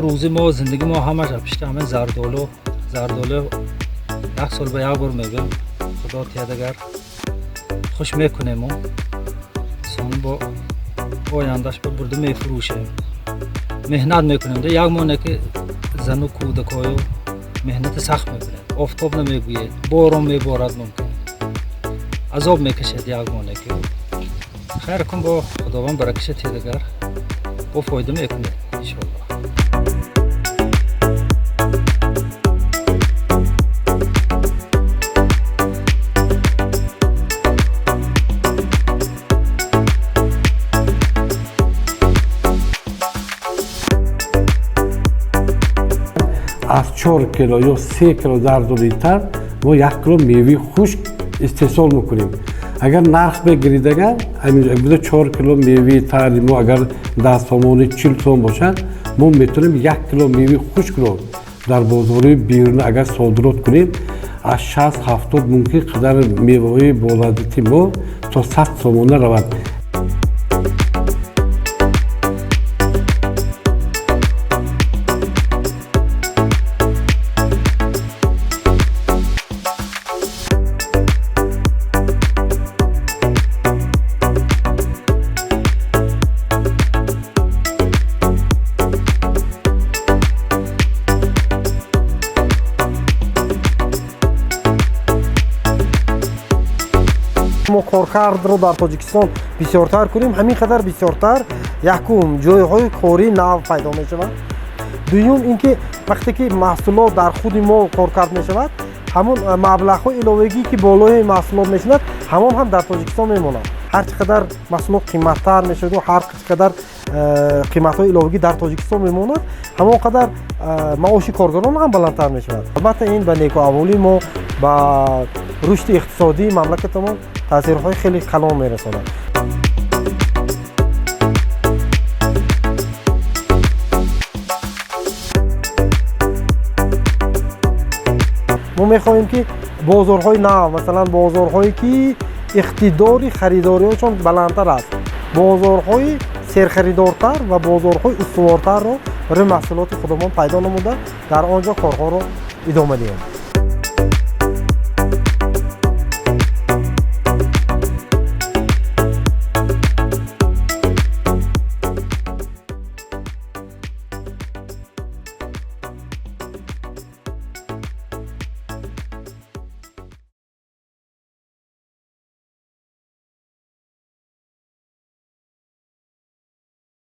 روزی ما زندگی ما همش پشت همین زردالو یک سال به یک بار میگم خدا تیادگر خوش میکنه ما سان با آیندهش به برده میفروشیم مهنت میکنیم ده یک مانه که زن و کودکای مهنت سخت میکنه آفتاب نمیگویه باران میبارد ممکن عذاب میکشد یک مانه که خیر کن با خداوند برکش تیادگر با فایده میکنه انشاءالله. از 4 کیلو یا 3 کیلو زردو لیتر ما 1 کیلو میوه خشک استحصال میکنیم. اگر نرخ بگیرید اگر همین 4 کیلو میوه تر ما اگر در سامان 40 تومان باشد ما میتونیم 1 کیلو میوه خشک رو در بازار بیرون اگر صادرات کنیم از 60-70 ممکن قدر میوه بالادتی ما تا 100 تومان رود. ما کارکرد رو در تاجیکستان بسیارتر کنیم همین قدر بسیارتر یکم جایهای کاری نو پیدا می شود. دوم اینکه وقتی که محصولات در خود ما کارکرد می شود همون مبلغ های علاوه‌ای که بالای محصولات می شود هم در تاجیکستان می ماند. هر چقدر محصولات قیمت‌تر می شود و هر چقدر قیمت های علاوه‌ای در تاجیکستان می ماند همون قدر معاش کارگران هم بلندتر می شود. البته این به نیکوئولی ما با رشد اقتصادی مملکتمون تاثیرهای خیلی کلان میرساند. ما میخواهیم که بازارهای نو مثلا بازارهایی که اقتدار خریداریشون بلندتر است بازارهای سرخریدارتر و بازارهای استوارتر رو برای محصولات خودمان پیدا نموده در آنجا کارها رو ادامه دهیم.